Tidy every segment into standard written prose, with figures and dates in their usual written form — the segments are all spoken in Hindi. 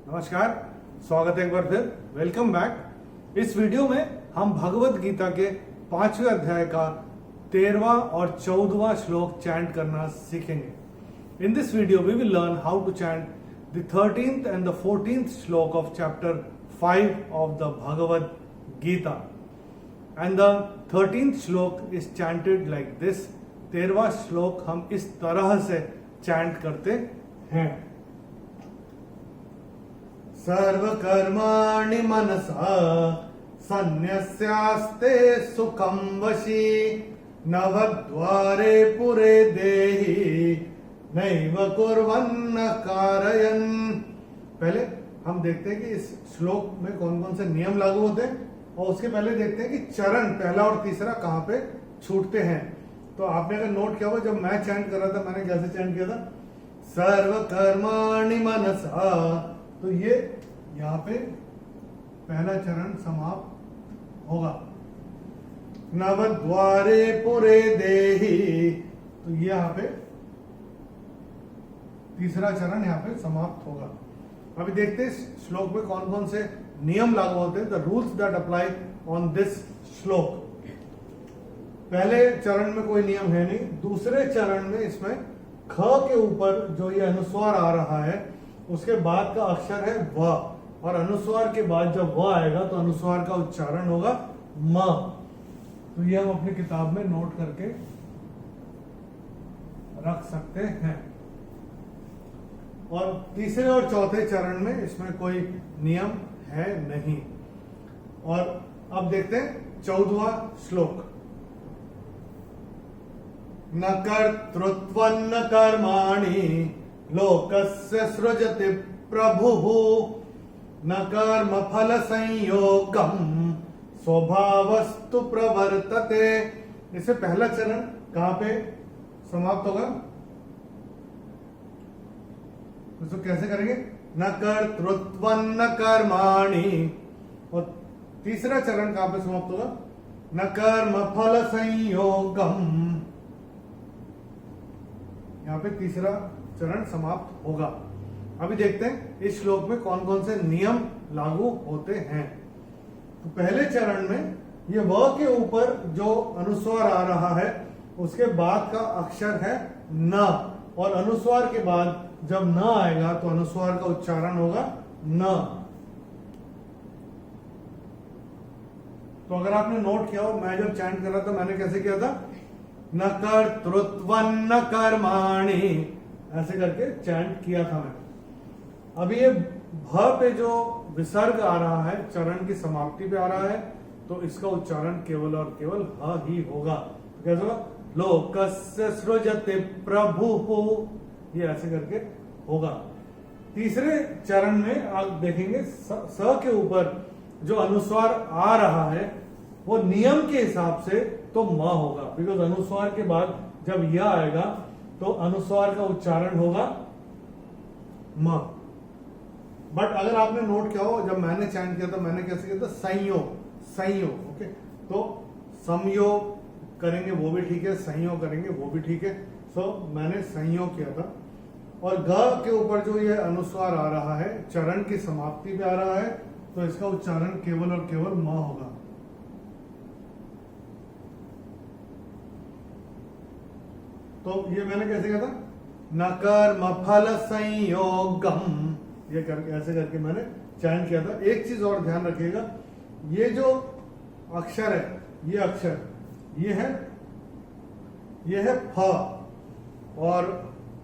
नमस्कार, स्वागत है एक बार फिर। Welcome back. इस वीडियो में हम भगवत गीता के 5वें अध्याय का 13वां और 14वां श्लोक चैंट करना सीखेंगे। In this video we will learn how to chant the 13th and the 14th shloka of chapter 5 of the Bhagavad Gita. And the 13th shloka is chanted like this. 13वां श्लोक हम इस तरह से चैंट करते हैं। सर्वकर्माणि मनसा सन्न्यस्यास्ते सुखं वशी नवद्वारे पुरे देहि नैव कुर्वन्न कारयन्। पहले हम देखते हैं कि इस श्लोक में कौन कौन से नियम लागू होते हैं और उसके पहले देखते हैं कि चरण पहला और तीसरा कहां पे छूटते हैं। तो आपने अगर नोट किया हो, जब मैं चैंट कर रहा था मैंने कैसे चैंट किया था, सर्वकर्माणि मनसा, तो ये यहां पे पहला चरण समाप्त होगा। नवद्वारे पुरे देहि, तो ये यहां पे तीसरा चरण यहां पे समाप्त होगा। अभी देखते हैं इस श्लोक में कौन कौन से नियम लागू होते हैं, the rules that apply on this श्लोक। पहले चरण में कोई नियम है नहीं। दूसरे चरण में इसमें ख के ऊपर जो ये अनुस्वार आ रहा है उसके बाद का अक्षर है व, और अनुस्वार के बाद जब व आएगा तो अनुस्वार का उच्चारण होगा म। तो ये हम अपनी किताब में नोट करके रख सकते हैं। और तीसरे और चौथे चरण में इसमें कोई नियम है नहीं। और अब देखते हैं 14वां श्लोक। न कर्तृत्वन्न कर्माणि लोकस्य सृजति प्रभुः न कर्म फल संयोगम स्वभावस्तु प्रवर्तते। इससे पहला चरण कहां पे समाप्त होगा, इसको कैसे करेंगे, न कर्तृत्वन्न कर्माणि। और तीसरा चरण कहां पे समाप्त होगा, न कर्म फल संयोगम। यहां पे तीसरा चरण समाप्त होगा। अभी देखते हैं इस श्लोक में कौन कौन से नियम लागू होते हैं। तो पहले चरण में ये व के ऊपर जो अनुस्वार आ रहा है उसके बाद का अक्षर है न, और अनुस्वार के बाद जब न आएगा तो अनुस्वार का उच्चारण होगा न। तो अगर आपने नोट किया हो, मैं जब चैंट कर रहा था मैंने कैसे किया था, न कर्तृत्वन्न कर्माणि, ऐसे करके चैंट किया था मैंने। अभी ये भ पे जो विसर्ग आ रहा है चरण की समाप्ति पे आ रहा है, तो इसका उच्चारण केवल और केवल ह ही होगा। तो कैसे होगा, लोकस्य सृजति प्रभुः, ये ऐसे करके होगा। तीसरे चरण में आप देखेंगे स के ऊपर जो अनुस्वार आ रहा है वो नियम के हिसाब से तो म होगा, बिकॉज अनुस्वार के बाद जब यह आएगा तो अनुस्वार का उच्चारण होगा म। बट अगर आपने नोट किया हो, जब मैंने चैंट किया था मैंने कैसे किया था, संयोग संयोग। ओके, तो संयोग करेंगे वो भी ठीक है, संयोग करेंगे वो भी ठीक है। सो मैंने संयोग किया था। और ग के ऊपर जो ये अनुस्वार आ रहा है चरण की समाप्ति पे आ रहा है, तो इसका उच्चारण केवल और केवल म होगा। तो ये मैंने कैसे किया था, न कर्म फल संयोगम, ये करके ऐसे करके मैंने चैंट किया था। एक चीज और ध्यान रखिएगा, ये जो अक्षर है, ये अक्षर ये है फ, और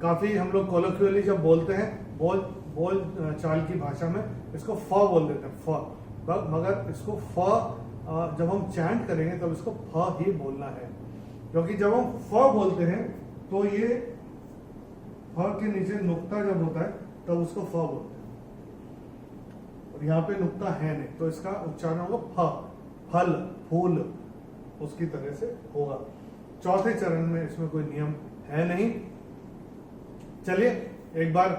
काफी हम लोग कोलोक्वियली जब बोलते हैं बोल चाल की भाषा में इसको फ बोल देते हैं, फ। मगर इसको फ जब हम चैंट करेंगे तब इसको फ ही बोलना है, क्योंकि जब हम फ बोलते हैं तो ये फ के नीचे नुक्ता जब होता है तब उसको फ बोलते हैं, और यहाँ पे नुक्ता है नहीं, तो इसका उच्चारण होगा फ, फल फूल, उसकी तरह से होगा। चौथे चरण में इसमें कोई नियम है नहीं। चलिए एक बार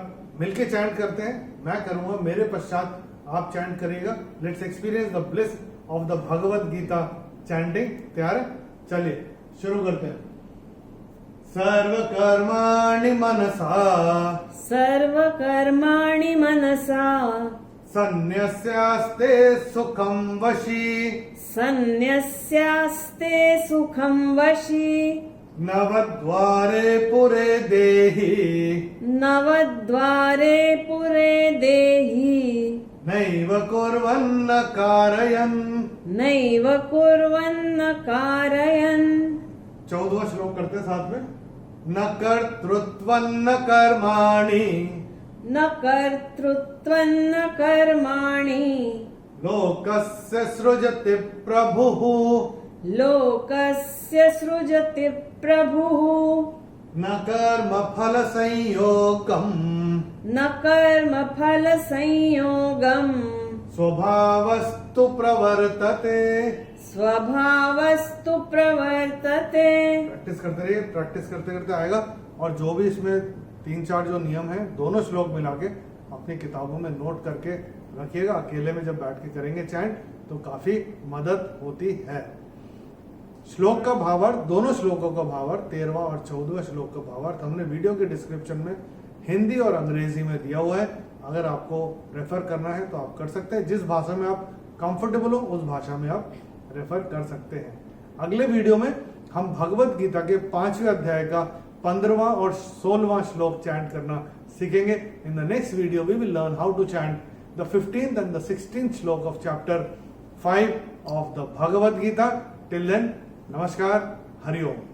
मिलके चैंट करते हैं। मैं करूंगा, मेरे पश्चात आप चैंट करिएगा। Let's experience the bliss of the Bhagavad Gita chanting. तैयार है? चलिए शुरू करते हैं। सर्वकर्माणि मनसा सर्वकर्माणि मनसा सन्न्यस्यास्ते सुखं वशी सन्न्यस्यास्ते सुखं वशी नवद्वारे पुरे देहि नवद्वारे पुरे देहि नैव कुर्वन्न कारयन् नैव कुर्वन्न कारयन्। 14वां श्लोक करते हैं साथ में। न कर्तृत्वन्न कर्माणि न कर्तृत्वन्न कर्माणि लोकस्य सृजति प्रभुः लोकस्य सृजति प्रभुः न कर्मफल संयोगम् न कर्मफल संयोगम् स्वभावस्तु प्रवर्तते। स्वभावस्तु प्रवर्तते। प्रैक्टिस करते रहिए, प्रैक्टिस करते करते आएगा। और जो भी इसमें 3-4 जो नियम है दोनों श्लोक मिला के अपनी किताबों में नोट करके रखिएगा। अकेले में जब बैठ के करेंगे चैंट तो काफी मदद होती है। श्लोक का भावार्थ, दोनों श्लोकों का भावार्थ, 13वां और 14वां श्लोक का भावार्थ हमने वीडियो के डिस्क्रिप्शन में हिंदी और अंग्रेजी में दिया हुआ है। अगर आपको रेफर करना है तो आप कर सकते हैं। जिस भाषा में आप कंफर्टेबल हो उस भाषा में आप रेफर कर सकते हैं। अगले वीडियो में हम भगवत गीता के 5वें अध्याय का 15वां और 16वां श्लोक चैंट करना सीखेंगे। In the next video we will learn how to chant the 15th and the 16th shloka of chapter 5 of the Bhagavad Gita. Till then, नमस्कार, हरिओम।